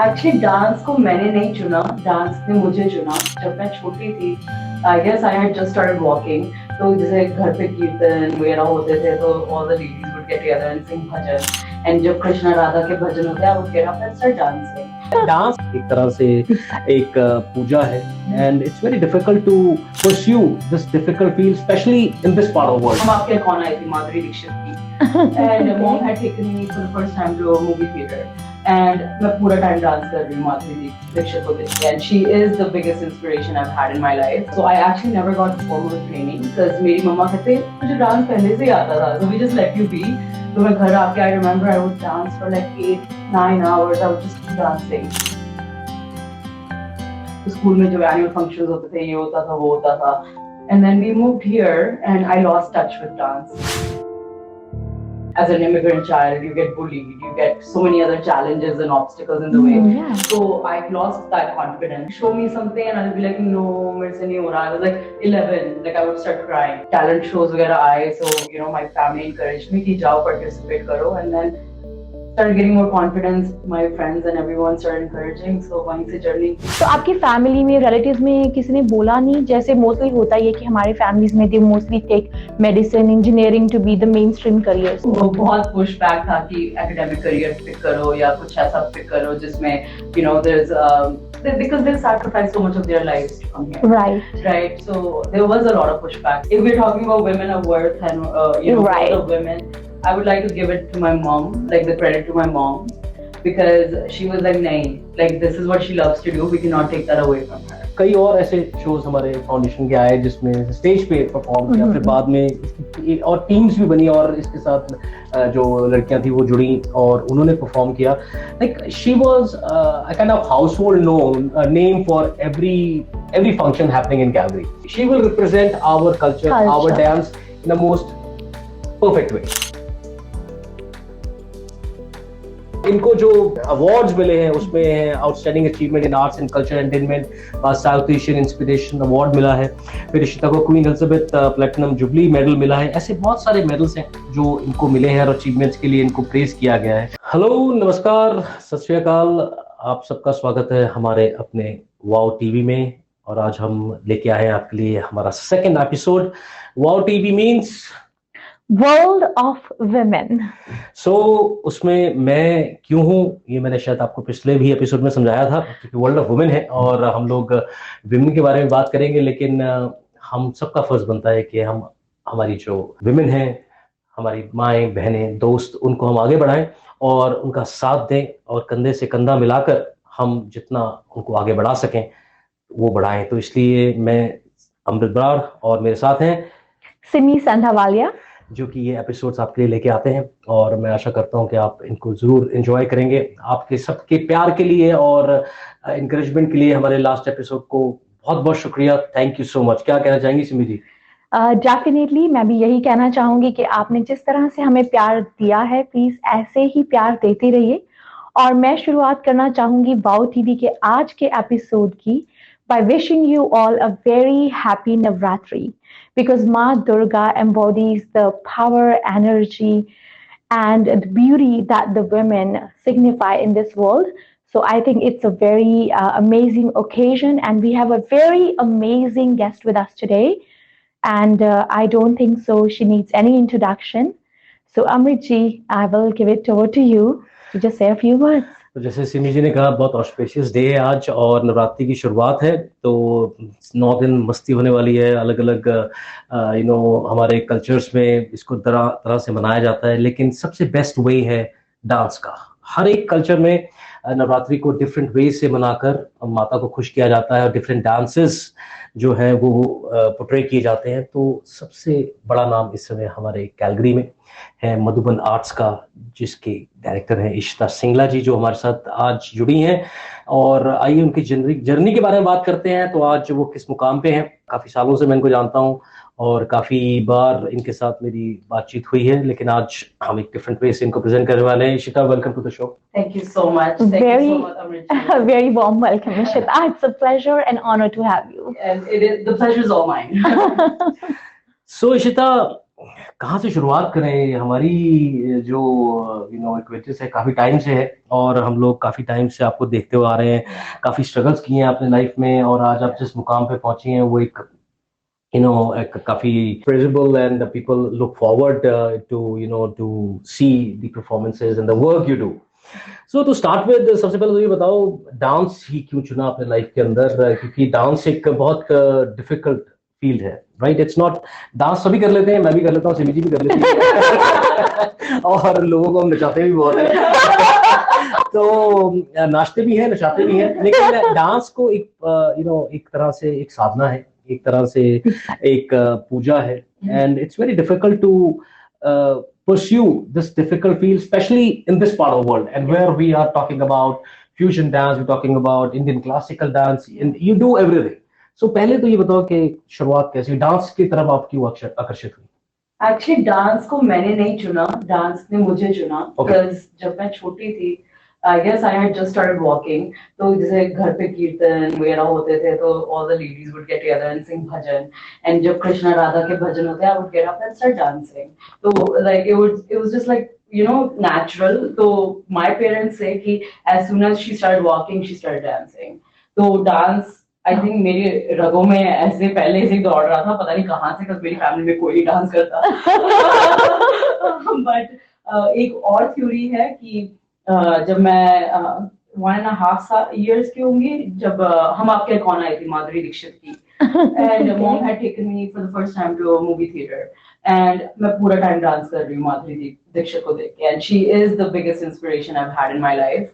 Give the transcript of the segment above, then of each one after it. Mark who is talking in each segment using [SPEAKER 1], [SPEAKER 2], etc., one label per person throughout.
[SPEAKER 1] Actually dance को मैंने नहीं चुना, डांस ने मुझे चुना। जब मैं छोटी थी, I guess I had just started walking, तो जैसे घर पे कीर्तन वगैरह होते थे तो all the ladies would get together and sing bhajan, and जब कृष्णा राधा के भजन होते हैं I would get up and start dancing.
[SPEAKER 2] Dance एक तरह से एक पूजा है and it's very difficult to pursue this difficult field specially in this part of world.
[SPEAKER 1] हम आपके कौन आई थी माधुरी दीक्षित की, and mom had taken me for the first time to a movie theatre, and मैं पूरा टाइम डांस कर रही हूँ माधुरी दीक्षित को देख के, and she is the biggest inspiration I have had in my life. So I actually never got formal training because मेरी मम्मा कहते मुझे डांस पहले से ही आता था, so we just let you be. तो मैं घर आके I remember I would dance for like 8-9 hours, I would just keep dancing. School में जो एनुअल फंक्शंस होते थे, ये होता था, वो होता था, and then we moved here and I lost touch with dance. As an immigrant child, you get bullied, you get so many other challenges and obstacles in the way.
[SPEAKER 3] Yeah.
[SPEAKER 1] So I lost that confidence. Show me something and I'll be like, no, मेरे से नहीं हो रहा. I was like 11, like I would start crying. Talent shows वगैरह आए, so you know my family encouraged me कि जाओ participate करो, and then started getting more confidence. My friends and everyone started encouraging. So वहीं से journey.
[SPEAKER 3] तो आपकी family में, रिलेटिव्स में किसी ने बोला नहीं, जैसे मोस्टली होता है कि हमारे फैमिलीज में they mostly take medicine, engineering to be the main stream career?
[SPEAKER 1] वो बहुत पुश बैक था कि एकेडमिक करियर पिक करो या कुछ ऐसा पिक करो जिसमें you know there's because they sacrifice so much of their lives to come here. Right. So there was a lot of pushback. If we're talking about women of worth and you know
[SPEAKER 3] Right.
[SPEAKER 1] worth of women, I would like to give it to my mom, like the credit to my mom, because she was like, nahin, like this is what she loves to do, we cannot take that away from her.
[SPEAKER 2] कई और ऐसे shows हमारे foundation के आए जिसमें stage पे perform किया, फिर बाद में और टीम्स भी बनी और इसके साथ जो लड़कियां थी वो जुड़ी और उन्होंने परफॉर्म किया। Like she was a kind of household name for every function happening in Calgary. She will represent our culture, our dance in the most perfect way. इनको जो अवार्ड्स मिले हैं उसमें outstanding achievement in arts and culture entertainment, South Asian inspiration award मिला है, फिर इशिता को Queen Elizabeth platinum jubilee medal मिला है। ऐसे बहुत सारे मेडल्स हैं जो इनको मिले हैं और अचीवमेंट्स के लिए इनको प्रेज किया गया है। हेलो, नमस्कार, सत श्री अकाल, आप सबका स्वागत है हमारे अपने वाओ टीवी में। और आज हम लेके आए हैं आपके लिए हमारा सेकंड एपिसोड। वाओ TV means
[SPEAKER 3] world of women.
[SPEAKER 2] So उसमें मैं क्यों हूँ ये मैंने शायद आपको पिछले भी एपिसोड में समझाया था, क्योंकि वर्ल्ड ऑफ वुमेन है और हम लोग विमेन के बारे में बात करेंगे, लेकिन हम सबका फर्ज बनता है कि हम हमारी जो विमेन हैं, हमारी माएँ, बहनें, दोस्त, उनको हम आगे बढ़ाएं और उनका साथ दें और कंधे से कंधा मिलाकर हम जितना उनको आगे बढ़ा सकें वो बढ़ाएं। तो इसलिए मैं अमृत बराड़ और मेरे साथ हैं
[SPEAKER 3] सिमी संधावालिया,
[SPEAKER 2] जो कि ये एपिसोड्स आपके लिए लेके आते हैं और मैं आशा करता हूं कि आप इनको जरूर एंजॉय करेंगे। आपके सबके प्यार के लिए और एनकरेजमेंट के लिए हमारे लास्ट एपिसोड को बहुत बहुत शुक्रिया, थैंक यू सो मच। क्या कहना चाहेंगी सिमी जी?
[SPEAKER 3] डेफिनेटली मैं भी यही कहना चाहूंगी कि आपने जिस तरह से हमें प्यार दिया है, प्लीज ऐसे ही प्यार देते रहिए। और मैं शुरुआत करना चाहूंगी वाओ टीवी के आज के एपिसोड की by wishing you all a very happy Navratri, because Ma Durga embodies the power, energy, and the beauty that the women signify in this world. So I think it's a very amazing occasion, and we have a very amazing guest with us today. And I don't think so she needs any introduction. So Amrit ji, I will give it over to you to just say a few words.
[SPEAKER 2] तो जैसे सिमी जी ने कहा, बहुत auspicious day है आज और नवरात्रि की शुरुआत है, तो 9 दिन मस्ती होने वाली है। अलग अलग हमारे कल्चर्स में इसको तरह से मनाया जाता है, लेकिन सबसे बेस्ट वे है डांस का। हर एक कल्चर में नवरात्रि को डिफरेंट वे से मनाकर माता को खुश किया जाता है और डिफरेंट डांसेस जो है वो पोर्ट्रे किए जाते हैं। तो सबसे बड़ा नाम इस समय हमारे कैलगरी में है मधुबन आर्ट्स का, जिसके डायरेक्टर हैं इशिता सिंगला जी, जो हमारे साथ आज जुड़ी हैं। और आइए उनकी जर्नी के बारे में बात करते हैं। तो आज वो किस मुकाम पे हैं? काफ़ी सालों से मैं इनको जानता हूँ और काफ़ी बार इनके साथ मेरी बातचीत हुई है, लेकिन आज हम एक डिफरेंट वे से इनको प्रेजेंट करने वाले हैं। Ishita, welcome to the show.
[SPEAKER 1] Thank you so much. Thank you so much, Amrit.
[SPEAKER 3] A very warm welcome, Ishita. It's a pleasure and honor to have you.
[SPEAKER 1] And the pleasure is all mine.
[SPEAKER 2] So Ishita, कहाँ से शुरुआत करें? हमारी जो acquaintance है काफी time से है, और हम लोग काफी टाइम से आपको देखते हुए आ रहे हैं, काफी स्ट्रगल्स किए हैं अपने लाइफ में, और आज आप जिस मुकाम पे पहुंचे हैं वो एक एक काफी praisable, and people look forward to see the performances and the work you do. So to start with, सबसे पहले तो ये बताओ, डांस ही क्यों चुना अपने लाइफ के अंदर? क्योंकि डांस एक बहुत डिफिकल्ट फील्ड है, राइट? इट्स नॉट, डांस सभी कर लेते हैं, मैं भी कर लेता हूँ, सिमी जी भी कर लेती है और लोगों को हम नचाते भी बहुत है तो नाचते भी हैं, नचाते भी हैं, लेकिन डांस को एक एक तरह से एक साधना है, एक तरह से एक पूजा है, and it's very difficult to pursue this difficult field, especially in this part of the world, and where we are talking about fusion dance, we're talking about Indian classical dance, and you do everything. So पहले तो ये बताओ कि शुरुआत कैसी, dance की तरफ आप क्यों आकर्षित हुई?
[SPEAKER 1] एक्चुअली डांस को मैंने नहीं चुना, डांस ने मुझे चुना. बिकॉज जब मैं छोटी थी, I guess I had just started walking, तो जैसे घर पे कीर्तन वगैरह होते थे तो all the ladies would get together and sing bhajan, and जब कृष्णा राधा के भजन होते हैं I would get up and start dancing. तो like it was just like natural. तो my parents say कि as soon as she started walking she started dancing. तो dance I think मेरे रगों में ऐसे पहले से दौड़ रहा था, पता नहीं कहाँ से, क्योंकि मेरी फैमिली में कोई डांस करता. बट एक और थ्योरी है कि जब मैं 1.5 years की होंगी, जब हम आपके कौन आई थी माधुरी दीक्षित की, and mom had taken me for the first time to a movie theatre, and मैं पूरा टाइम डांस कर रही हूँ माधुरी दीक्षित को देख के, and she is the biggest inspiration I have had in my life.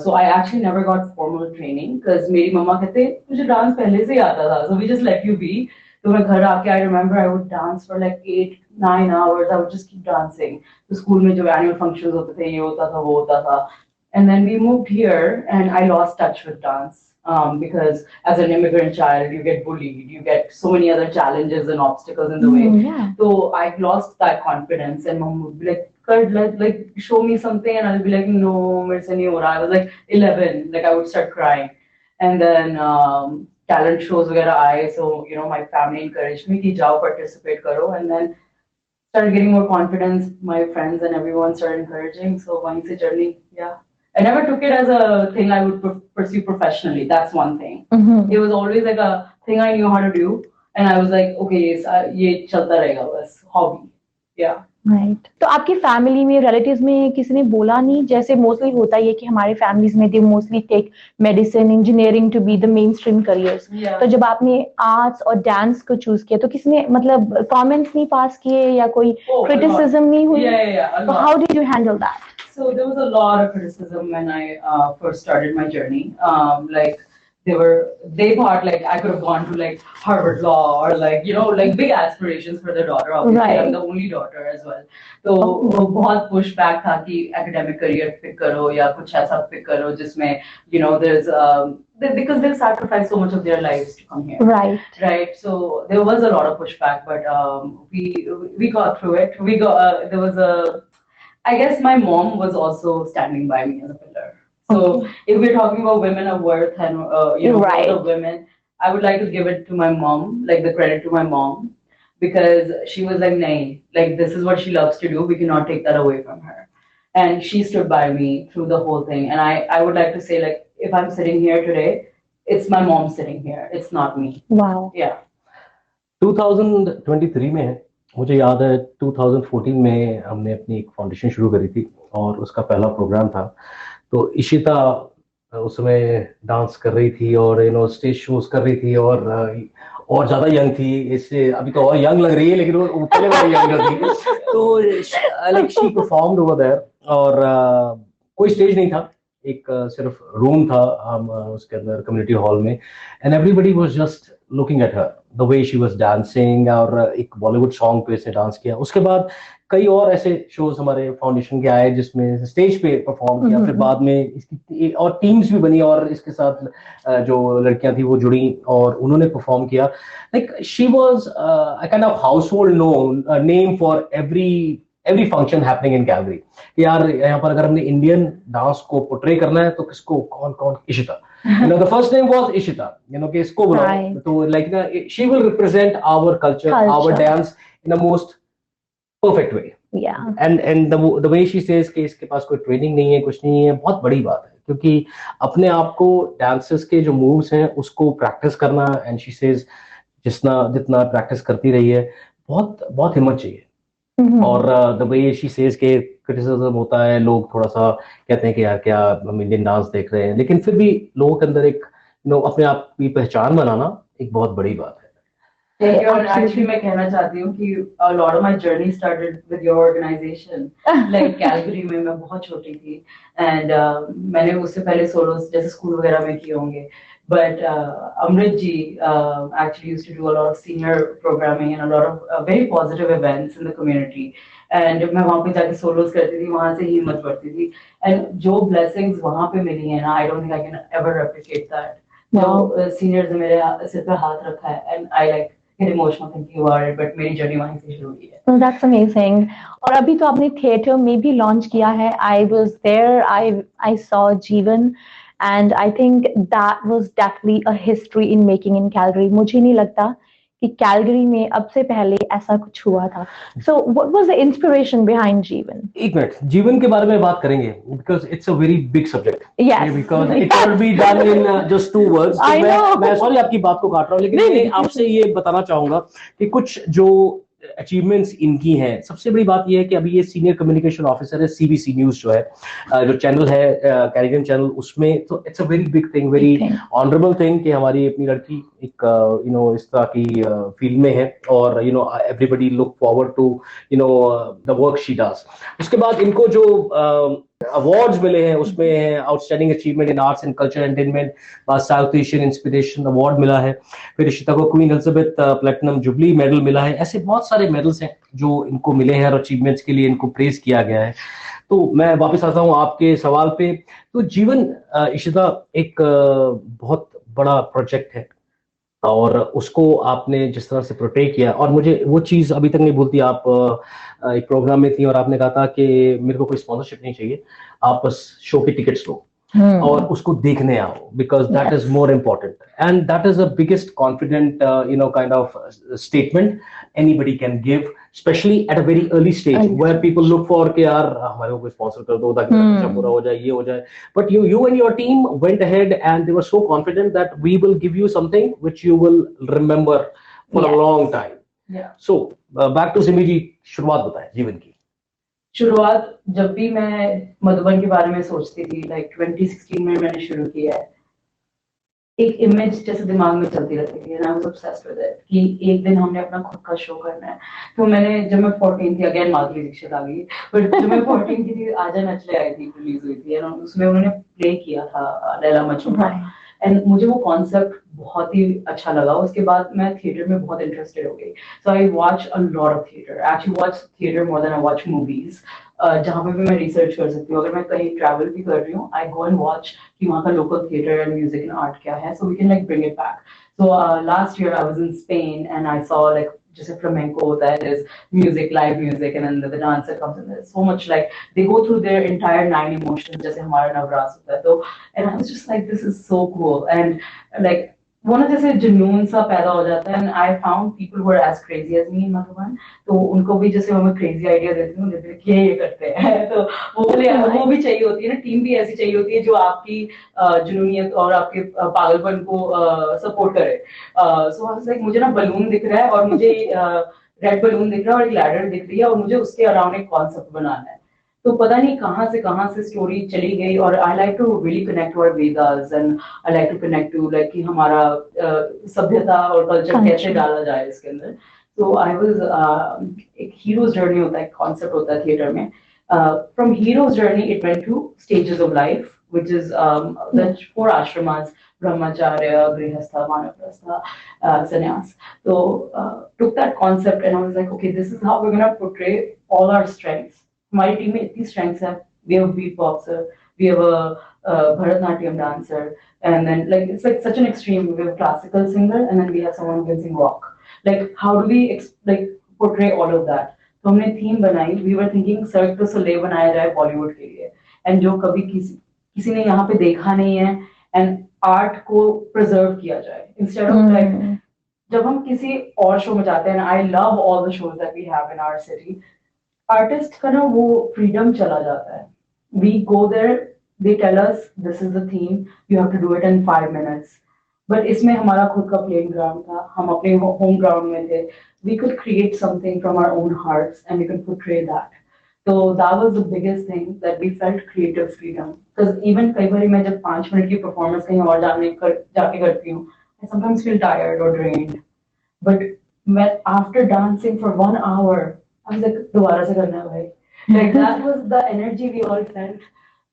[SPEAKER 1] So I actually never got formal training because मेरी मम्मा कहते तुझे डांस पहले से ही आता था, so we just let you be. तो मैं घर आके I remember I would dance for like 8-9 hours. I would just keep dancing. तो स्कूल में जो annual functions होते थे, ये होता था, वो होता था. And then we moved here and I lost touch with dance. Because as an immigrant child, you get bullied, you get so many other challenges and obstacles in the way.
[SPEAKER 3] Yeah.
[SPEAKER 1] So I lost that confidence, and mom would be like, like show me something, and I'll be like, no, mere se nahi ho raha. I was like 11, like I would start crying, and then talent shows वगैरह आए, so my family encouraged me कि जाओ participate करो, and then started getting more confidence. My friends and everyone started encouraging, so वहीं से journey, yeah. I never took it as a thing I would pursue professionally. That's one thing. It was always like a thing I knew how to do, and I was like, okay, ये चलता रहेगा बस, hobby, yeah.
[SPEAKER 3] Right. तो आपकी family में, relatives में किसी ने बोला नहीं, जैसे मोस्टली होता है कि हमारे फैमिलीज में they mostly take medicine, engineering to be the main stream careers, तो जब आपने आर्ट्स और डांस को चूज किया तो किसी ने मतलब कमेंट्स नहीं पास किए या कोई क्रिटिसिज्म नहीं हुई? तो how did you handle that?
[SPEAKER 1] So there was a lot of criticism when I first started my journey. Like they thought like I could have gone to like Harvard Law, or like like big aspirations for their daughter. Obviously,
[SPEAKER 3] right.
[SPEAKER 1] I'm the only daughter as well. तो बहुत pushback था कि academic career pick करो या कुछ ऐसा pick करो जिसमें there's because they've sacrificed so much of their lives to come here. Right. So there was a lot of pushback, but we got through it. There was a, I guess my mom was also standing by me as a pillar. So if we're talking about women of worth and
[SPEAKER 3] right.
[SPEAKER 1] of women, I would like to give it to my mom, like the credit to my mom, because she was like, "Nahi, like this is what she loves to do. We cannot take that away from her." And she stood by me through the whole thing. And I would like to say, like, if I'm sitting here today, it's my mom sitting here. It's not me.
[SPEAKER 3] Wow.
[SPEAKER 1] Yeah.
[SPEAKER 2] 2023 में मुझे याद है 2014 में हमने अपनी एक foundation शुरू करी थी, और उसका पहला प्रोग्राम था. तो इशिता उस समय डांस कर रही थी और स्टेज शोज कर रही थी, और ज्यादा यंग थी, इससे अभी तो और यंग लग रही है, लेकिन वो पहले बड़ी यंग थी. तो like she performed over there, और कोई स्टेज नहीं था, एक सिर्फ रूम था हम उसके अंदर कम्युनिटी हॉल में, and everybody was just looking at her the way she was dancing, और एक बॉलीवुड सॉन्ग पे इसने डांस किया. उसके बाद कई और ऐसे शोज हमारे फाउंडेशन के आए जिसमें स्टेज पे परफॉर्म किया, फिर बाद में इसकी और टीम्स भी बनी, और इसके साथ जो लड़कियां थी वो जुड़ी और उन्होंने परफॉर्म किया. Like she was a kind of household name for every function happening in Calgary. यार यहाँ पर अगर हमने इंडियन डांस को पोर्ट्रे करना है तो किसको, कौन Ishita, the first name was Ishita, कि इसको बुलाओ, तो like she will represent our culture, our dance in the most perfect way.
[SPEAKER 3] Yeah.
[SPEAKER 2] And the way she says कि इसके पास कोई ट्रेनिंग नहीं है, कुछ नहीं है, बहुत बड़ी बात है, क्योंकि अपने आप को डांसेस के जो मूव्स हैं उसको प्रैक्टिस करना, एंड शी सेज जितना जितना प्रैक्टिस करती रही है, बहुत बहुत हिम्मत चाहिए। और द वे शी सेज के क्रिटिसिज्म होता है, लोग थोड़ा सा कहते हैं कि यार क्या हम इंडियन डांस देख रहे हैं, लेकिन फिर भी लोगों के अंदर एक अपने आप की पहचान बनाना एक बहुत बड़ी बात है।
[SPEAKER 1] Thank you. And actually, मैं कहना चाहती हूँ कि a lot of my journey started with your organization. Like Calgary में मैं बहुत छोटी थी, and मैंने उससे पहले solos जैसे स्कूल वगैरह में किए होंगे. But Amrit ji actually used to do a lot of senior programming and a lot of very positive events in the community. And मैं वहाँ पे जाके solos करती थी, वहाँ से ही हिम्मत बढ़ती थी. And जो blessings वहाँ पे मिली हैं ना, I don't think I can ever replicate that. जो seniors ने मेरे सिर पे हाथ रखा है, and I like get emotional thinking about it, but मेरी जर्नी वहीं से शुरू हुई है.
[SPEAKER 3] Oh, that's amazing. और अभी तो आपने थिएटर में भी लॉन्च किया है. I was there. I saw Jeevan, and I think that was definitely a history in making in Calgary. मुझे नहीं लगता कि कैलगरी में अब से पहले ऐसा कुछ हुआ था. So what was the inspiration behind Jeevan?
[SPEAKER 2] एक मिनट, जीवन के बारे में बात करेंगे, because it's a very big subject.
[SPEAKER 3] Yes.
[SPEAKER 2] Because it cannot be done in just 2 words.
[SPEAKER 3] I know.
[SPEAKER 2] मैं सॉरी आपकी बात को काट रहा हूँ, लेकिन मैं आपसे ये बताना चाहूंगा कि कुछ जो अचीवमेंट्स इनकी हैं, सबसे बड़ी बात ये है कि अभी ये सीनियर कम्युनिकेशन ऑफिसर है सीबीसी न्यूज जो है, जो चैनल है कैनेडियन चैनल, उसमें तो it's a very big thing, very honourable thing कि हमारी अपनी लड़की एक इस तरह की फील्ड में है, और everybody look forward to the work she does. उसके बाद इनको जो अवार्ड्स मिले हैं उसमें है outstanding achievement in arts and culture entertainment, South Asian inspiration award मिला है, फिर इशिता को Queen Elizabeth platinum jubilee medal मिला है। ऐसे बहुत सारे मेडल्स हैं जो इनको मिले हैं और अचीवमेंट्स के लिए इनको प्रेज किया गया है। तो मैं वापस आता हूँ आपके सवाल पे। तो जीवन इशिता एक बहुत बड़ा प्रोजेक्ट है, और उसको आपने जिस तरह से प्रोटेक्ट किया, और मुझे वो चीज अभी तक नहीं भूलती। आप एक प्रोग्राम में थी और आपने कहा था कि मेरे को कोई स्पॉन्सरशिप नहीं चाहिए, आप बस शो की टिकट्स लो और उसको देखने आओ, because that is more important, and that is the biggest confident kind of statement anybody can give, specially at a very early stage where people look for कि यार हमारे को कोई स्पॉन्सर कर दो ताकि मेरा खर्चा पूरा हो जाए, ये हो जाए। But you and your team went ahead and they were so confident that we will give you something which you will remember for a long time.
[SPEAKER 1] Yeah.
[SPEAKER 2] So back to Simi ji, शुरुआत बताएं जीवन की।
[SPEAKER 1] शुरुआत जब भी मैं मधुबन के बारे में सोचती थी, लाइक 2016 में मैंने शुरू किया है, एक इमेज जैसे दिमाग में चलती रहती थी, and I was obsessed with it, कि एक दिन हमने अपना खुद का शो करना है। तो मैंने जब मैं 14 थी, अगेन माधुरी दीक्षित आ गई, बट जब मैं 14 की थी आजा नचले आई थी, रिलीज हुई थी, और उसमें उन्होंने प्ले किया था लैला मजनू का, एंड मुझे वो कॉन्सेप्ट बहुत ही अच्छा लगा। उसके बाद मैं थिएटर में बहुत इंटरेस्टेड हो गई, so I watch a lot of theatre, actually watch theatre more than I watch movies. जहाँ पे भी मैं रिसर्च कर सकती हूँ, अगर मैं कहीं ट्रैवल भी कर रही हूँ, आई गो एंड वॉच कि वहाँ का local theatre and music and art क्या है, so we can like bring it back. So last year I was in Spain and I saw like जैसे flamenco होता है, there's music, live music, and then the dancer comes in, there's so much like they go through their entire 9 emotions जैसे हमारा नवरास होता है। तो and I was just like this is so cool, and like वो ना जैसे जुनून सा पैदा हो जाता है, and I found people who are as crazy as me in Madhuban, तो उनको भी जैसे मैं crazy idea देती हूँ, जैसे कि ये करते हैं तो वो भी चाहिए होती है ना, टीम भी ऐसी चाहिए होती है जो आपकी जुनूनियत और आपके पागलपन को सपोर्ट करे। सो लाइक मुझे ना बलून दिख रहा है और मुझे रेड बलून दिख रहा है और एक लैडर दिख रही है और मुझे उसके अराउंड एक कॉन्सेप्ट बनाना है। तो पता नहीं कहाँ से स्टोरी चली गई, और I like to really connect to our Vedas, and I like to connect to like कि हमारा सभ्यता और कल्चर कैसे डाला जाए इसके अंदर। तो आई वाज एक हीरोज जर्नी होता है, एक कॉन्सेप्ट होता है थिएटर में। From heroes journey it went two stages of life which is the 4 ashramas, brahmacharya, grihastha, vanaprastha, sannyas. So took that concept and I was like, okay, this is how we're going to portray all our strengths. हमारी team में इतनी strengths है, we have a beatboxer, we have a Bharatanatyam dancer, and then like it's like such an extreme. We have a classical singer and then we have someone who can sing rock. Like how do we like portray all of that? तो हमने theme बनाई, we were thinking Cirque du Soleil बनाया जाए बॉलीवुड के लिए, and जो कभी किसी ने यहाँ पे देखा नहीं है, एंड आर्ट को प्रिजर्व किया जाए इंस्टेड ऑफ लाइक जब हम किसी और शो में जाते हैं। I love all the shows that we have in our city, artist का ना वो फ्रीडम चला जाता है. We go there, they tell us this is the theme, you have to do it in 5 minutes. But इसमें हमारा खुद का प्लेइंग ग्राउंड था, हम अपने होम ग्राउंड में थे. We could create something from our own hearts and we can portray that. तो that was the biggest thing that we felt creative freedom. Because even कई बार मैं जब 5 मिनट की परफॉर्मेंस कहीं और जाके करती हूँ, I sometimes feel tired or drained. But when after dancing for 1 hour, I was like, दोबारा से करना है भाई. Like that was the energy we all felt.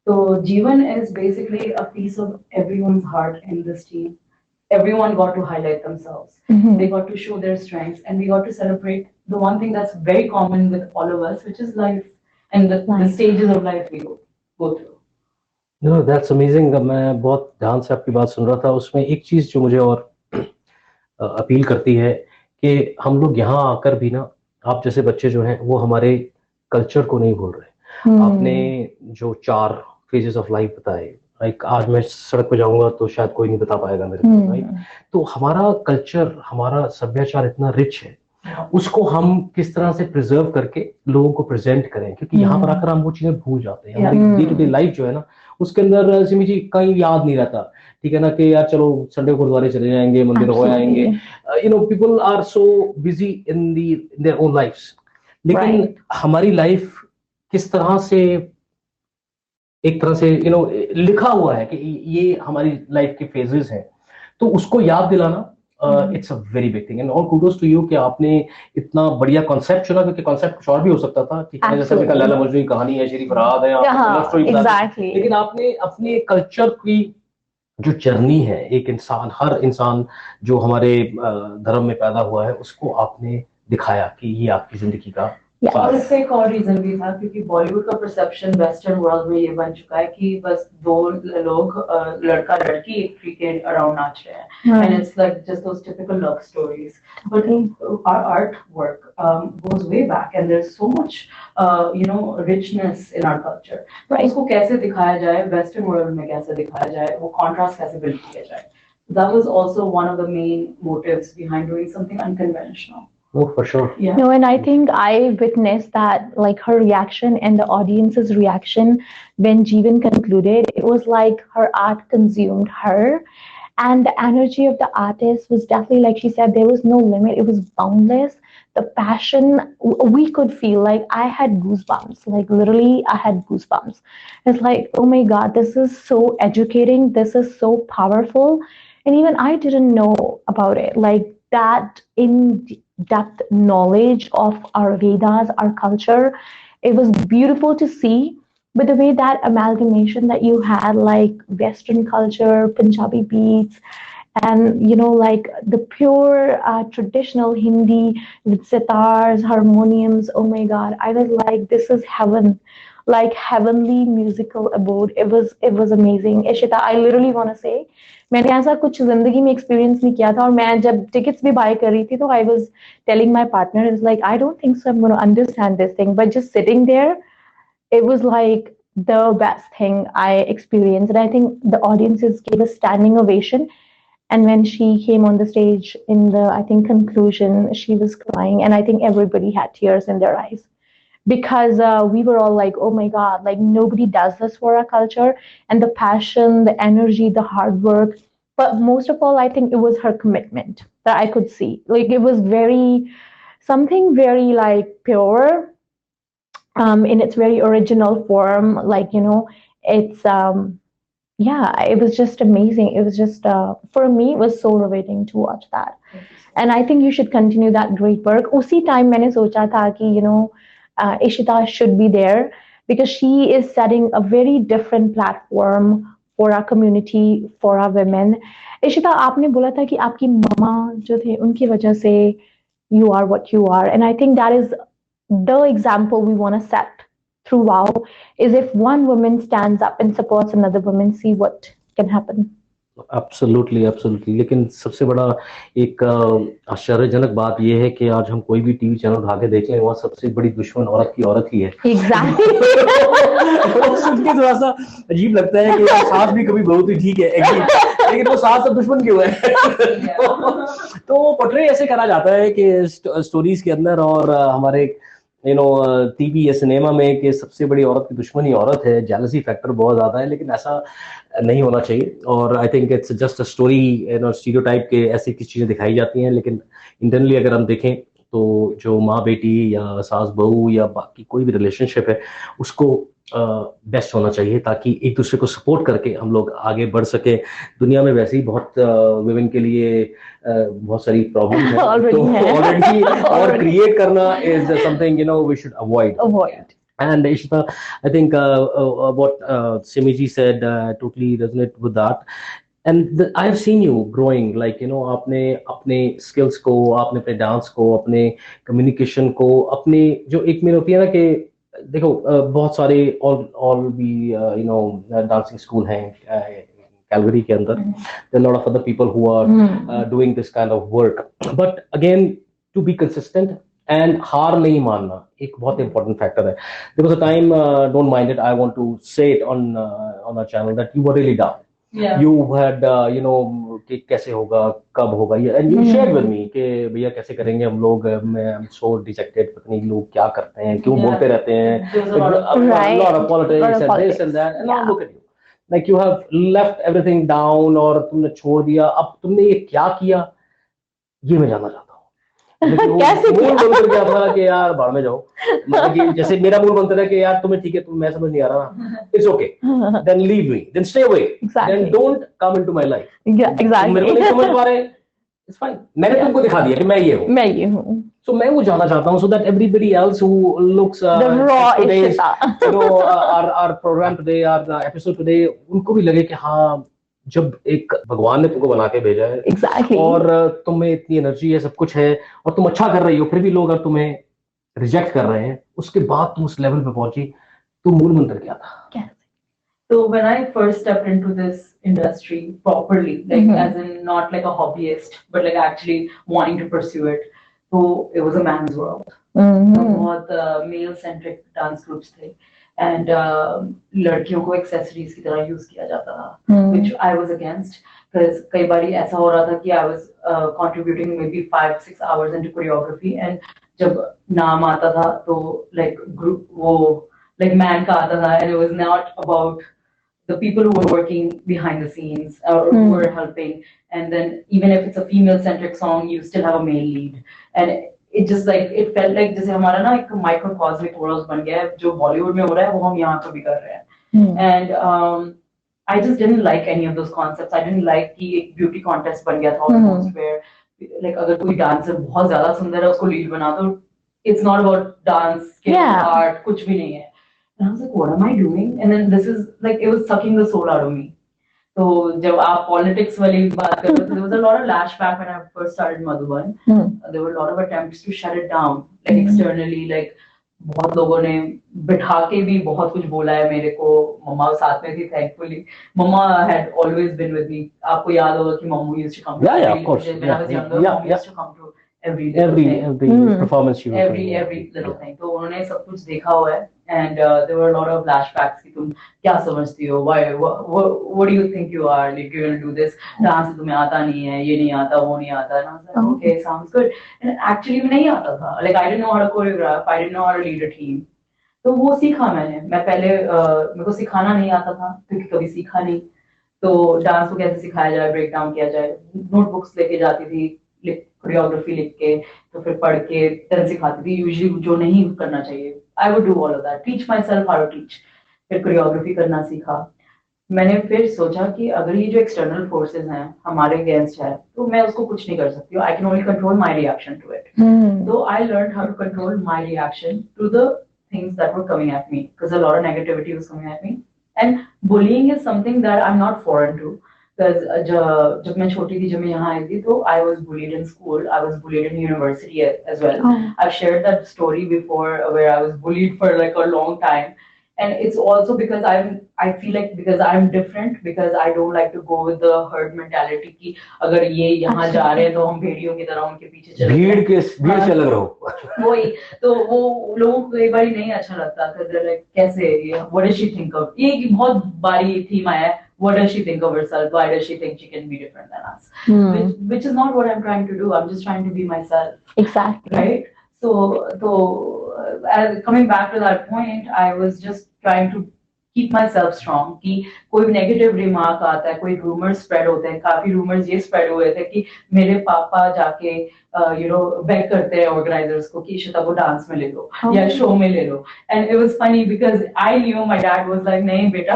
[SPEAKER 1] So Jeevan is basically a piece of everyone's heart in this team. Everyone got to highlight themselves. They got to show their strengths, and we got to celebrate the one thing that's very common with all of us, which is life and the stages of life we go through.
[SPEAKER 2] No, that's amazing. मैं बहुत ध्यान से आपकी बात सुन रहा था. उसमें एक चीज जो मुझे और अपील करती है कि हम लोग यहाँ आकर भी ना, आप जैसे बच्चे जो हैं वो हमारे कल्चर को नहीं भूल रहे. आपने जो 4 फेजेस ऑफ लाइफ बताए, लाइक आज मैं सड़क पे जाऊंगा तो शायद कोई नहीं बता पाएगा मेरे को, राइट. तो हमारा कल्चर, हमारा सभ्याचार इतना रिच है, उसको हम किस तरह से प्रिजर्व करके लोगों को प्रेजेंट करें, क्योंकि यहाँ पर आकर हम वो चीजें भूल जाते हैं. हमारी डे टू डे लाइफ जो है ना, उसके अंदर सिमी जी कहीं याद नहीं रहता. ठीक है ना, कि यार चलो संडे को गुरुद्वारे चले जाएंगे, मंदिर हो आएंगे. You know, people are so busy in their own lifes. लेकिन हमारी लाइफ किस तरह से एक तरह से यू नो लिखा हुआ है कि ये हमारी लाइफ के फेजेस हैं, तो उसको याद दिलाना it's a very big thing. And all kudos to you कि आपने इतना बढ़िया कॉन्सेप्ट चुना, क्योंकि कॉन्सेप्ट कुछ और भी हो सकता था. ठीक है, जैसे आपने कहा लैला मजनू की कहानी है, शेरी फरहाद है, आपने लव स्टोरी बता दी, लेकिन आपने अपने कल्चर की जो जर्नी है, एक इंसान, हर इंसान जो हमारे धर्म में पैदा हुआ है, उसको आपने दिखाया कि ये आपकी जिंदगी का.
[SPEAKER 1] और इसका एक और रीजन भी था, क्योंकि बॉलीवुड का परसेप्शन वेस्टर्न वर्ल्ड में ये बन चुका है कि बस 2 लोग, लड़का लड़की एक ट्री के अराउंड नाच रहे हैं, and it's like just those typical love stories. But our art work goes way back, and there is so much you know richness in our culture. तो उसको कैसे दिखाया जाए, वेस्टर्न वर्ल्ड में कैसे दिखाया जाए, वो कॉन्ट्रास्ट कैसे बिल्ड किया जाए. That was also one of the main motives behind doing something unconventional.
[SPEAKER 2] Oh, for sure.
[SPEAKER 3] Yeah. No, and I think I witnessed that, like her reaction and the audience's reaction when Jeevan concluded. It was like her art consumed her, and the energy of the artist was definitely, like she said, there was no limit. It was boundless. The passion we could feel. Like I had goosebumps. Like literally, I had goosebumps. It's like, oh my God, this is so educating. This is so powerful, and even I didn't know about it. Like that in-depth knowledge of our Vedas, our culture. It was beautiful to see, but the way that amalgamation that you had, like Western culture, Punjabi beats, and you know, like the pure traditional Hindi with sitars, harmoniums. Oh my God, I was like, this is heaven, like heavenly musical abode. It was amazing. Ishita, I literally want to say, मैंने ऐसा कुछ जिंदगी में experience नहीं किया था. और मैं जब टिकट्स भी बाय कर रही थी, तो I was telling my partner, is like, I don't think so I am gonna understand this thing, but just sitting there, it was like the best thing I experienced. And I think the audiences gave a standing ovation. And when she came on the stage in the, I think, conclusion, she was crying, and I think everybody had tears in their eyes, because we were all like, oh my God, like nobody does this for our culture. And the passion, the energy, the hard work, but most of all, I think it was her commitment that I could see. Like it was something very like pure, in its very original form. Like, you know, it's yeah, it was just amazing. It was just for me, it was so riveting to watch that. And I think you should continue that great work. Usi time मैंने सोचा था कि, you know, Ishita should be there, because she is setting a very different platform for our community, for our women. Ishita, आपने बोला था कि आपकी मामा जो थे, उनकी वजह से you are what you are, and I think that is the example we want to set through WOW. Is if one woman stands up and supports another woman, see what can happen.
[SPEAKER 2] Absolutely, absolutely. लेकिन सबसे बड़ा एक आश्चर्यजनक बात यह है कि आज हम कोई भी टीवी चैनल उठा के देख लें, वहाँ सबसे बड़ी दुश्मन औरत की औरत ही है.
[SPEAKER 3] Exactly.
[SPEAKER 2] सुन के थोड़ा सा अजीब लगता है कि सास भी कभी बहुत ही ठीक है, लेकिन वो सास सब दुश्मन क्यों है? तो पोर्ट्रे ऐसे करा जाता है कि स्टोरीज के अंदर, और हमारे टीवी या सिनेमा में कि सबसे बड़ी औरत की दुश्मनी औरत है, जेलसी फैक्टर बहुत ज्यादा है, लेकिन ऐसा नहीं होना चाहिए। और I think it's just a story, stereotype के ऐसी कुछ चीजें दिखाई जाती हैं, लेकिन इंटरनली अगर हम देखें तो जो माँ बेटी या सास बहू या बाकी कोई भी रिलेशनशिप है उसको बेस्ट होना चाहिए, ताकि एक दूसरे को सपोर्ट करके हम लोग आगे बढ़ सके। दुनिया में वैसे ही बहुत वुमेन के लिए बहुत सारी प्रॉब्लम्स हैं,
[SPEAKER 3] Already
[SPEAKER 2] तो
[SPEAKER 3] है।
[SPEAKER 2] ऑलरेडी और
[SPEAKER 3] Already.
[SPEAKER 2] क्रिएट करना is something we should avoid.
[SPEAKER 3] Avoid.
[SPEAKER 2] And Ishita, I think what Simiji said, totally resonate with that. And I have seen you growing, like आपने अपने skills को, आपने अपने डांस को, अपने communication को, अपने जो एक मेरे होती है ना कि देखो बहुत सारे all भी dancing school हैं कैलगरी के अंदर, there are a lot of other people who are doing this kind of work, but again to be consistent and हार नहीं मानना एक बहुत important factor है. There was a time, don't mind it, I want to say it on our channel, that you were really down.
[SPEAKER 1] Yeah.
[SPEAKER 2] You had कि कैसे होगा, कब होगा ये, and you shared with me कि भैया कैसे करेंगे हम लोग, मैं I'm so dejected, पता नहीं लोग क्या करते हैं, क्यों बोलते रहते हैं,
[SPEAKER 1] There's a lot of
[SPEAKER 2] a lot of politics
[SPEAKER 3] Lot of
[SPEAKER 2] and
[SPEAKER 3] politics.
[SPEAKER 2] this and that, and now
[SPEAKER 3] Yeah.
[SPEAKER 2] look at you, like you have left everything down और तुमने छोड़ दिया, अब तुमने ये क्या किया, ये मैं जानना चाहता हूँ। लेकिन वो
[SPEAKER 3] कैसे
[SPEAKER 2] मूल
[SPEAKER 3] किया?
[SPEAKER 2] बनकर क्या था कि यार बाहर में जाओ, मतलब कि जैसे मेरा मूल बनता था कि यार तुम्हें ठीक है, तुम मैं समझ नहीं आ रहा ना, it's okay, then leave me, then stay away,
[SPEAKER 3] Exactly.
[SPEAKER 2] Then don't come into my life.
[SPEAKER 3] Yeah,
[SPEAKER 2] तुम मेरे को नहीं समझ
[SPEAKER 3] exactly.
[SPEAKER 2] पा रहे, इट्स फाइन, मैंने तुमको दिखा दिया कि मैं ये हूँ।
[SPEAKER 3] मैं ये हूँ।
[SPEAKER 2] So मैं वो जानना चाहता हूँ, so that everybody else who looks
[SPEAKER 3] The raw
[SPEAKER 2] at today's,
[SPEAKER 3] Ishita.
[SPEAKER 2] our program today, our episode today, उनको भी लगे कि हाँ, जब एक भगवान ने तुमको बना के भेजा है,
[SPEAKER 3] Exactly.
[SPEAKER 2] और तुम्हें इतनी एनर्जी है, सब कुछ है, और तुम अच्छा कर रही हो, फिर भी लोग अगर तुम्हें रिजेक्ट कर रहे हैं, उसके बाद तुम उस लेवल पे पहुंची, तो मूल मंत्र क्या था?
[SPEAKER 1] So when I first stepped into this industry properly, like as in not like a hobbyist, but like actually wanting to pursue it, so it was a man's world. तो बहुत male centric dance groups थे, and लड़कियों को accessories की तरह use किया जाता था, which I was against, because कई बारी ऐसा हो रहा था कि I was contributing maybe 5-6 hours into choreography, and जब नाम आता था तो like group वो like man का आता था, and it was not about the people who were working behind the scenes or who were helping. And then even if it's a female centric song, you still have a male lead, and it just like it felt like जैसे हमारा ना एक microcosmic world बन गया है, जो बॉलीवुड में हो रहा है वो हम यहाँ पे भी कर रहे हैं. And I just didn't like any of those concepts. I didn't like कि एक beauty contest बन गया था almost, where like अगर कोई dancer बहुत ज्यादा सुंदर है उसको lead बना दो, it's not about dance, skill, art, कुछ भी नहीं है. And I was like, what am I doing? And then this is like, it was sucking the soul out of me. So जब आप politics वाली बात कर रहे थे, there was a lot of lashback when I first started Madhuban. There were a lot of attempts to shut it down, like externally, like बहुत लोगों ने बिठा के भी बहुत कुछ बोला है मेरे को. मम्मा साथ में थी, thankfully. Mama had always been with me. आपको याद होगा कि Mamu used to come to
[SPEAKER 2] Yeah, of course.
[SPEAKER 1] when I was younger. Mom used to come to every
[SPEAKER 2] performance she was
[SPEAKER 1] every little thing. तो उन्होंने सब कुछ देखा हुआ है, and there were a lot of flashbacks कि तुम क्या समझती हो, what do you think you are, like you're gonna do this dance, तुम्हें आता नहीं है, ये नहीं आता, वो नहीं आता. And I was like, okay, sounds good. And actually मैं नहीं आता था, like I didn't know how to choreograph, I didn't know how to lead a team. तो वो सीखा मैंने. मैं पहले मेरे को सिखाना नहीं आता था क्योंकि कभी सीखा नहीं. तो डांस को कैसे सिखाया जाए, ब्रेक डाउन किया जाए, नोटबुक्स लेके जाती थी, कोरियोग्राफी लिख के, तो फिर पढ़ के then सिखाती थी. यूजुअली जो नहीं करना चाहिए, I would do all of that, teach myself how to teach. फिर कोरियोग्राफी करना सीखा. मैंने फिर सोचा कि अगर ये जो एक्सटर्नल फोर्सेस हैं हमारे अगेंस्ट है, तो मैं उसको कुछ नहीं कर सकती हूँ. I can only control my reaction to it. So I learned how to control my reaction to the things that were coming at me, because a lot of negativity was coming at me. And bullying is something that I'm not foreign to. Because जब मैं छोटी थी, जब मैं यहाँ आई थी, तो I was bullied in school, I was bullied in university as well. I've shared that story before, where I was bullied for like a long time. And it's also because I feel like because I'm different, because I don't like to go with the herd mentality कि अगर ये यहाँ जा रहे हैं तो हम भेड़ियों की तरह उनके पीछे चले.
[SPEAKER 2] भीड़ से अलग रहो.
[SPEAKER 1] वही तो वो लोगों को कई बार नहीं अच्छा लगता, like कैसे ये, what does she think of, ये की बहुत बारी थीम आया है, what does she think of herself, why does she think she can be different than us, which is not what I'm trying to do. I'm just trying to be myself.
[SPEAKER 3] Exactly.
[SPEAKER 1] Right. So coming back to that point, I was just trying to keep myself strong कि कोई negative remark आता है, कोई rumours spread होते हैं, काफी rumours ये spread हुए थे कि मेरे पापा जाके बेग करते हैं ऑर्गेनाइजर्स को कि इशिता को डांस में ले लो या शो में ले लो. And it was funny because I knew my dad was like नहीं बेटा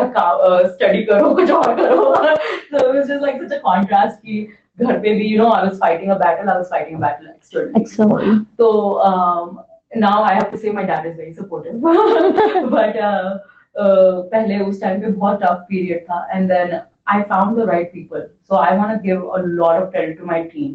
[SPEAKER 1] स्टडी करो कुछ और करो. So it was just like such a contrast कि घर पे भी I was fighting a battle externally. तो now I have to say my dad is very supportive. But पहले उस टाइम पे बहुत tough period था, and then I found the right people. So I want to give a lot of credit to my team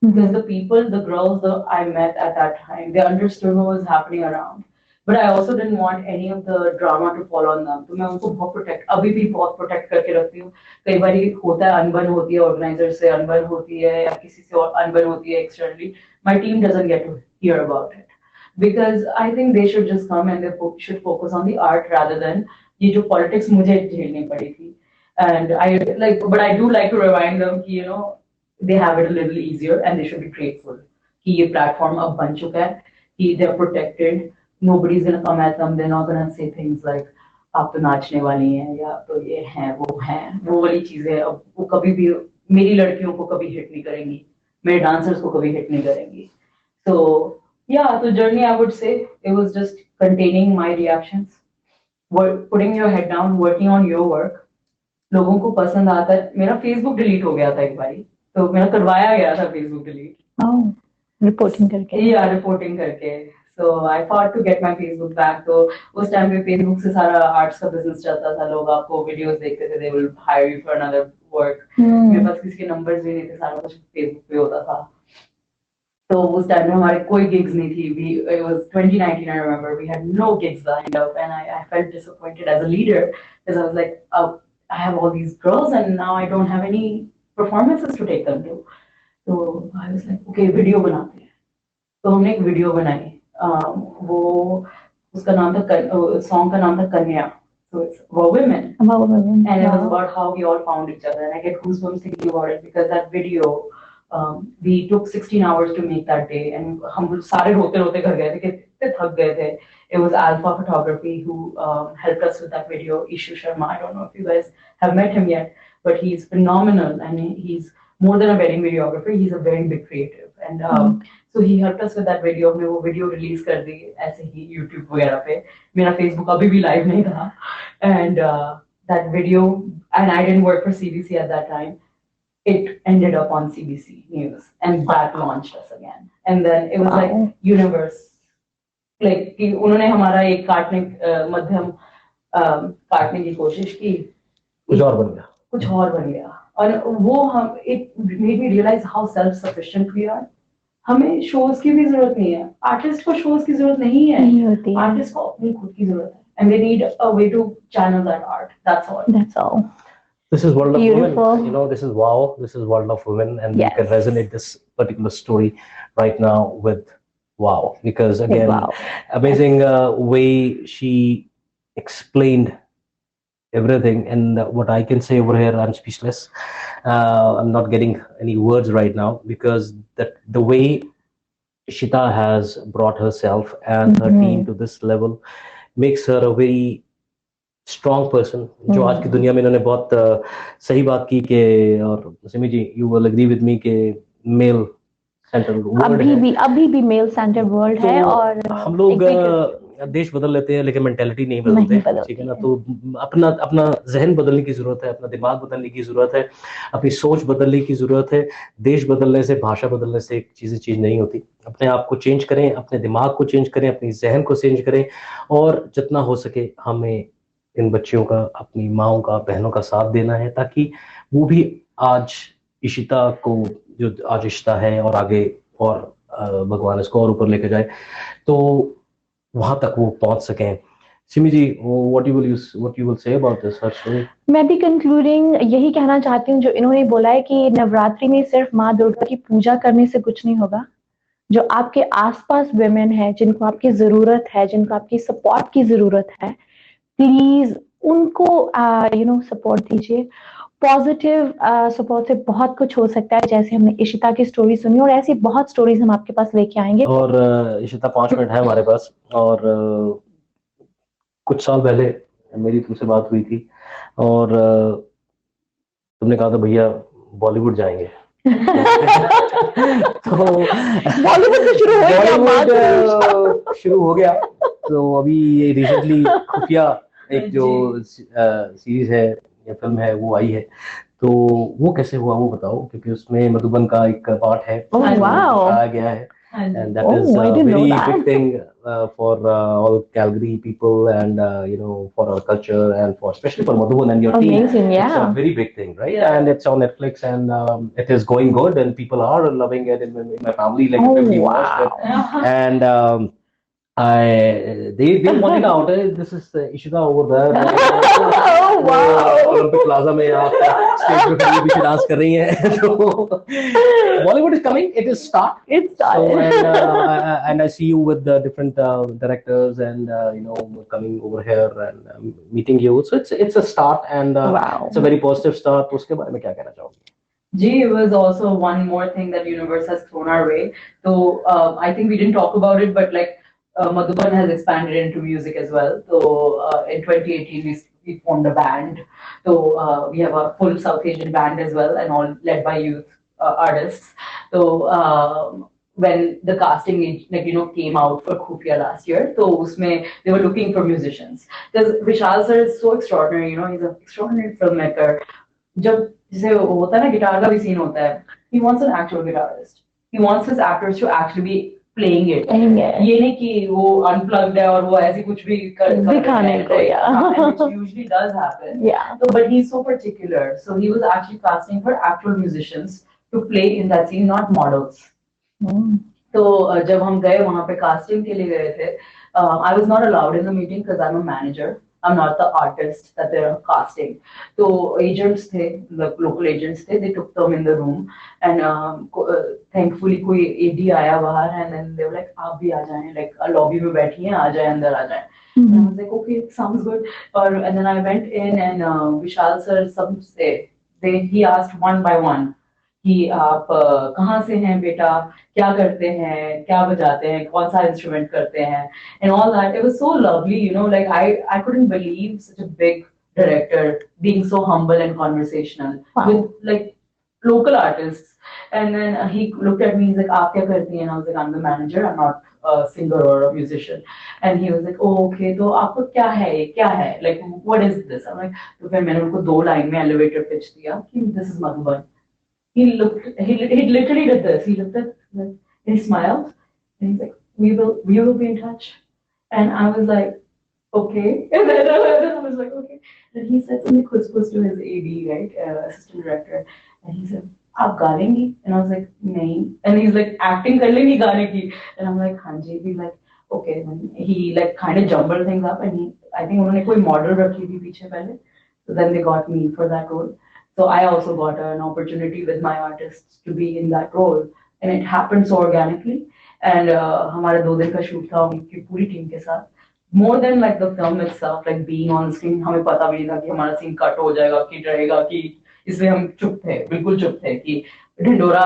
[SPEAKER 1] because the people, the girls that I met at that time, they understood what was happening around. But I also didn't want any of the drama to fall on them. तो मैं उनको बहुत अभी भी बहुत protect करके रखती हूँ. कई बार होता है अनबन होती है ऑर्गेनाइजर से, अनबन होती है या किसी से और अनबन होती है externally. My team doesn't get to hear about it. Because I think they should just come and they should focus on the art rather than ये जो politics मुझे झेलनी पड़ी थी. And I like, but I do like to remind them कि they have it a little easier and they should be grateful कि ये platform अब बन चुका है, कि they're protected, nobody's gonna come at them, they're not gonna say things like आप तो नाचने वाली हैं या तो ये हैं वो वाली चीजें अब वो कभी भी मेरी लड़कियों को कभी हिट नहीं करेंगी, मेरे डांसर्स को कभी हिट नहीं करेंगी. So yeah, the journey I would say it was just containing my reactions, putting your head down, working on your work. लोगों को पसंद आता है. मेरा फेसबुक डिलीट हो गया था एक बारी, तो मेरा करवाया गया था फेसबुक डिलीट.
[SPEAKER 3] रिपोर्टिंग करके.
[SPEAKER 1] या रिपोर्टिंग करके. So I fought to get my Facebook back. तो उस टाइम पे फेसबुक से सारा आर्ट्स का बिजनेस चलता था. लोग आपको वीडियोस देखते थे, they will hire you for another work. मेरे पास किसी के नंबर्स भी नहीं थे, सारा कुछ फेसबुक पे होता था. तो उस टाइम में हमारे कोई gigs नहीं थी. It was 2019, I remember. We had no gigs lined up, and I felt disappointed as a leader because I was like, I have all these girls, and now I don't have any performances to take them to. So I was like, okay, video बनाते हैं. तो हमने एक video बनाई. वो उसका नाम था सॉन्ग का नाम था कन्या. So it's about women. And it was about how we all found each other. And I get goosebumps thinking about it because that video. We took 16 hours to make that day, and हम सारे रोते घर गए थे कि इतने थक गए थे. It was Alpha Photography who helped us with that video. Ishu Sharma, I don't know if you guys have met him yet, but he's phenomenal and he's more than a wedding videographer. He's a very big creative, and so he helped us with that video. हमने वो video release कर दी ऐसे ही YouTube वगैरह पे. मेरा Facebook अभी भी live नहीं था, and that video, and I didn't work for CBC at that time. It ended up on CBC News, and that launched us again. And then it was like universe, like कि उन्होंने हमारा एक मध्यम काटने की कोशिश की,
[SPEAKER 2] कुछ और बन गया. और वो it made me realize how self-sufficient we are. हमें shows की भी जरूरत नहीं है. Artist को shows की जरूरत नहीं है. Artist को अपनी खुद की जरूरत है, and they need a way to channel that art. That's all. This is World of
[SPEAKER 3] Beautiful.
[SPEAKER 2] Women. This is wow. This is World of Women, and you can resonate this particular story right now with wow, because again, amazing way she explained everything. And what I can say over here, I'm speechless. I'm not getting any words right now because the way Ishita has brought herself and her team to this level makes her a very strong person. जो आज की दुनिया में इन्होंने बहुत सही बात की कि, और Simi ji you will agree with me कि मेल सेंटर वर्ल्ड
[SPEAKER 3] अभी भी मेल सेंटर वर्ल्ड है. और
[SPEAKER 2] हम लोग देश बदल लेते हैं लेकिन मेंटालिटी नहीं बदलते. ठीक है ना. तो अपना जहन बदलने की जरूरत है, अपना दिमाग बदलने की जरूरत है, अपनी सोच बदलने की जरूरत है. देश बदलने से, भाषा बदलने से एक चीज नहीं होती. अपने आप को चेंज करें, अपने दिमाग को चेंज करें, अपनी जहन को चेंज करें, और जितना हो सके हमें इन बच्चियों का, अपनी माओं का, बहनों का साथ देना है, ताकि वो भी आज इशिता को, जो आज इशिता है और आगे और भगवान इसको और ऊपर लेके जाए, तो वहां तक वो पहुंच सकें. सिमी जी, what you will say about this her story?
[SPEAKER 3] मैं भी कंक्लूडिंग यही कहना चाहती हूँ, जो इन्होंने बोला है कि नवरात्रि में सिर्फ माँ दुर्गा की पूजा करने से कुछ नहीं होगा. जो आपके आसपास वुमेन है, जिनको आपकी जरूरत है, जिनको आपकी सपोर्ट की जरूरत है, प्लीज उनको सपोर्ट दीजिए. पॉजिटिव सपोर्ट से बहुत कुछ हो सकता है, जैसे हमने इशिता की स्टोरी सुनी, और ऐसी बहुत स्टोरीज हम आपके पास लेके आएंगे।
[SPEAKER 2] और इशिता 5 मिनट है हमारे पास, और कुछ साल पहले मेरी तुमसे बात हुई थी, और तुमने कहा था भैया बॉलीवुड जाएंगे। तो
[SPEAKER 3] बॉलीवुड से शुरू हो गया,
[SPEAKER 2] बॉलीवुड शुरू हो गया। तो अभी ये रिसेंटली खुफिया एक जो सीरीज है या फिल्म है वो आई है, तो वो कैसे हुआ वो बताओ, क्योंकि उसमें मधुबन का एक पार्ट है
[SPEAKER 3] Oh,
[SPEAKER 2] जो
[SPEAKER 3] wow.
[SPEAKER 2] दिखाया गया है, and that is
[SPEAKER 3] Oh, I
[SPEAKER 2] a
[SPEAKER 3] didn't know
[SPEAKER 2] very
[SPEAKER 3] that.
[SPEAKER 2] big thing for all Calgary people, and for our culture, and for especially for Madhuban and your team.
[SPEAKER 3] Amazing,
[SPEAKER 2] It's a
[SPEAKER 3] yeah.
[SPEAKER 2] very big thing, right?
[SPEAKER 1] Yeah.
[SPEAKER 2] And it's on Netflix, and it is going good, and people are loving it in my family. Like
[SPEAKER 3] Oh,
[SPEAKER 2] everybody watched it,
[SPEAKER 3] wow.
[SPEAKER 2] and they pointed out, hey, this is Ishita over there.
[SPEAKER 3] Oh, wow.
[SPEAKER 2] Olympic Plaza में आप stage पे खड़ी पीछे dance कर रही हैं। तो Bollywood is coming. It is start.
[SPEAKER 3] It's
[SPEAKER 2] So
[SPEAKER 3] started.
[SPEAKER 2] and I see you with the different directors, and coming over here and meeting you. So it's a start, and
[SPEAKER 3] Wow.
[SPEAKER 2] it's a very positive start. तो उसके बारे में क्या कहना चाहोगे?
[SPEAKER 1] Gee, it was also one more thing that universe has thrown our way. So I think we didn't talk about it, but like Madhuban has expanded into music as well. So in 2018 we formed a band. So we have a full South Asian band as well, and all led by youth artists. So when the casting came out for Khufia last year, so usme they were looking for musicians. Because Vishal sir is so extraordinary. He's an extraordinary filmmaker. जब जैसे होता है ना guitar का भी scene होता है, he wants an actual guitarist. He wants his actors to actually be playing it. ये नहीं कि वो unplugged है और वो ऐसे कुछ भी कर
[SPEAKER 3] दिखाने को,
[SPEAKER 1] which usually does happen.
[SPEAKER 3] Yeah.
[SPEAKER 1] So, but he's so particular. So he was actually casting for actual musicians to play in that scene, not models. तो जब हम गए वहाँ पे casting के लिए गए थे, I was not allowed in the meeting because I'm a manager. I'm not the artist that they're casting. So agents थे, local agents थे, they took them in the room, and thankfully कोई AD आया बाहर, and then they were like आप भी आ जाएं, like lobby में बैठी हैं, आ जाएं अंदर आ जाएं. And I was like okay, sounds good. And then I went in, and Vishal sir he asked one by one कि आप कहाँ से हैं बेटा, क्या करते हैं, क्या बजाते हैं, कौन सा इंस्ट्रूमेंट करते हैं, and all that. It was so lovely, like I couldn't believe such a big director being so humble and conversational. Wow. With like local artists. And then he looked at me, he's like, आप क्या करती हैं? And I was like, I'm the manager, I'm not a singer or a musician. And he was like, oh okay, तो आपको क्या है, like what is this? I'm like, तो फिर मैंने उनको 2 लाइन में elevator pitch दिया कि this is Madhuban. He literally did this. He looked at me, and he smiled, and he's like, we will be in touch. And I was like, okay. And then I was like, okay. And he said something close to his AD, right, assistant director, and he said, आप गा लेंगी? And I was like, नहीं. And he's like, acting कर लेंगी गाने की? And I'm like, हाँ जी. He's like, okay. And he like kind of jumbled things up, and I think उन्होंने कोई model रखी थी पीछे पहले. So then they got me for that role. So I also got an opportunity with my artists to be in that role, and it happened so organically. And हमारा 2 दिन का shoot था उनकी पूरी टीम के साथ. More than like the film itself, like being on screen, हमें पता भी नहीं था कि हमारा scene cut हो जाएगा, कि रहेगा, कि इसलिए हम चुप थे, बिल्कुल चुप थे कि ढिंडोरा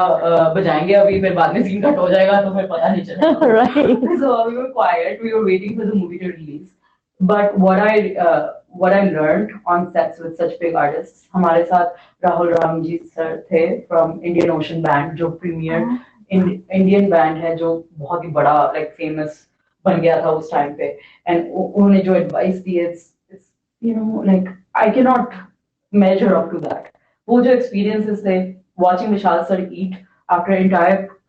[SPEAKER 1] बजाएंगे अभी, फिर बाद में scene cut हो जाएगा तो फिर पता नहीं चलेगा. Right. So we were quiet. We were waiting for the movie to release. But what I learned on sets with such big artists, हमारे साथ राहुल रामजी सर थे from Indian Ocean Band, जो premier Indian band है, जो बहुत ही बड़ा like famous बन गया था उस time पे, and उन्होंने जो advice the is like I cannot measure up to that. वो जो experiences थे, watching Vishal sir eat after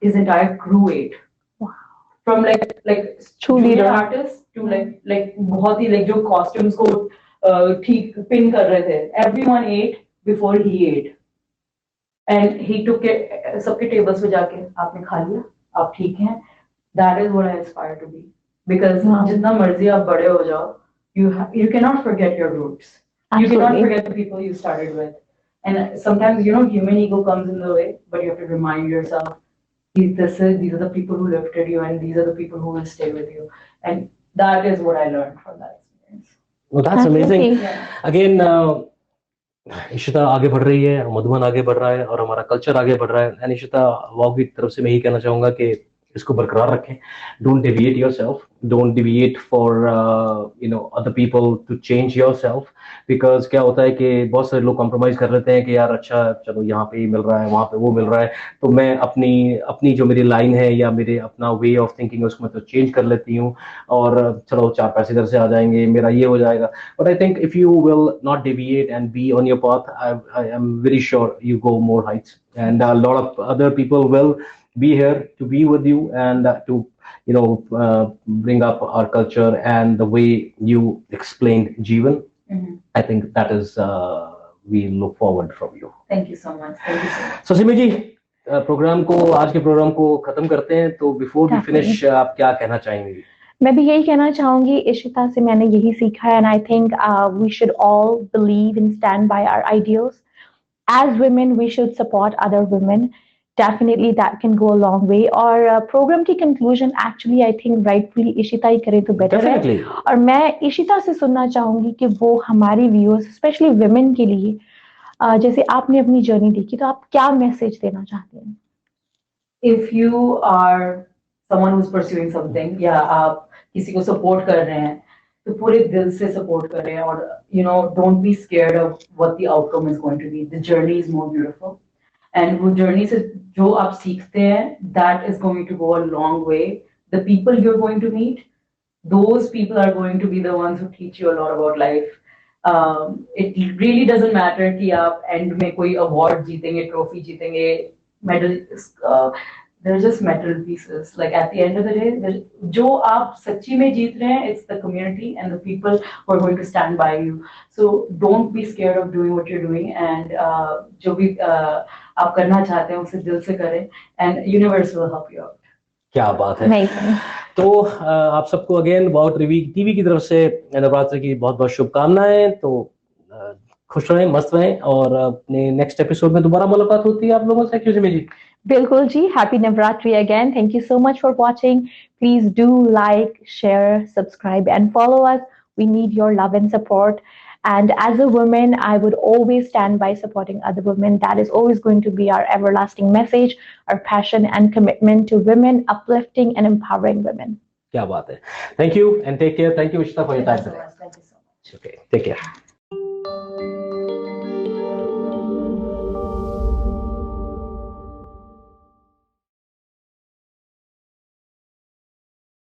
[SPEAKER 1] his entire crew ate. From like junior artists to like बहुत ही like जो costumes को ठीक pin कर रहे थे. Everyone ate before he ate, and he took it सबके tables पे जाके आपने खा लिया, आप ठीक हैं. That is what I aspire to be, because जितना मर्जी आप बड़े हो जाओ, you cannot forget your roots. Absolutely. You cannot forget the people you started with, and sometimes human ego comes in the way, but you have to remind yourself. These are the people who lifted you, and these are the people who will stay with you. And that is what I learned from that experience.
[SPEAKER 2] Well, that's amazing. Yeah. Again, Ishita आगे बढ़ रही है, मधुबन आगे बढ़ रहा है और हमारा कल्चर आगे बढ़ रहा है। एंड इशिता वॉक की तरफ से मैं यही कहना चाहूंगा कि इसको बरकरार रखें। Don't deviate yourself, don't deviate for other people to change yourself. Because क्या होता है कि बहुत सारे लोग कॉम्प्रोमाइज कर लेते हैं कि यार अच्छा चलो यहाँ पे ये मिल रहा है, वहां पे वो मिल रहा है, तो मैं अपनी अपनी जो मेरी लाइन है या मेरे अपना वे ऑफ थिंकिंग है उसको मैं तो चेंज कर लेती हूँ, और चलो चार पैसे इधर से आ जाएंगे, मेरा ये हो जाएगा। But I think if you will not deviate and be on your path, I am very sure you go more heights. And a lot of other people will be here to be with you and to, bring up our culture and the way you explained Jeevan. I think that is, we look forward from you.
[SPEAKER 1] Thank you so much. Thank you so much.
[SPEAKER 2] So Simi ji, programme को आज के programme को खत्म करते हैं, तो before we finish आप क्या कहना चाहेंगे?
[SPEAKER 3] मैं भी यही कहना चाहूंगी, इशिता से मैंने यही सीखा है, and I think we should all believe in stand by our ideals. As women we should support other women. Definitely that can go a long way. और प्रोग्राम की conclusion actually I think rightfully Ishita ही करे तो better है. और मैं इशिता से सुनना चाहूंगी कि वो हमारी व्यूअर्स स्पेशली वुमेन के लिए, जैसे आपने अपनी जर्नी देखी, तो आप क्या मैसेज देना चाहते हैं?
[SPEAKER 1] If you are someone who's pursuing something, या आप किसी को सपोर्ट कर रहे हैं, तो पूरे दिल से सपोर्ट करें, और don't be scared of what the outcome is going to be. The journey is more beautiful, and वो journey से जो आप सीखते हैं, that is going to go a long way. The people you're going to meet, those people are going to be the ones who teach you a lot about life. It really doesn't matter कि आप end में कोई award जीतेंगे, trophy जीतेंगे, medal. They're just metal pieces. Like at the end of the day, जो आप सच्ची में जीत रहे हैं, it's the community and the people who are going to stand by you. So don't be scared of doing what you're doing, and जो भी आप करना चाहते हैं उसे दिल से करें, and universe will help you out.
[SPEAKER 2] क्या बात है. तो आप सबको अगेन बहुत टीवी की तरफ से नवरात्र की बहुत बहुत शुभकामनाएं. तो खुश रहें, मस्त रहें, और अपने नेक्स्ट एपिसोड में दोबारा मुलाकात होती है आप लोगों से. क्यों जी?
[SPEAKER 3] बिल्कुल जी. Happy Navratri again. Thank you so much for watching. Please do like, share, subscribe and follow us. We need your love and support. And as a woman, I would always stand by supporting other women. That is always going to be our everlasting message, our passion and commitment to women, uplifting and empowering women.
[SPEAKER 2] क्या बात है. Thank you and take care. Thank you, Ishita, for your time today.
[SPEAKER 1] Thank you so much.
[SPEAKER 2] Okay, take care.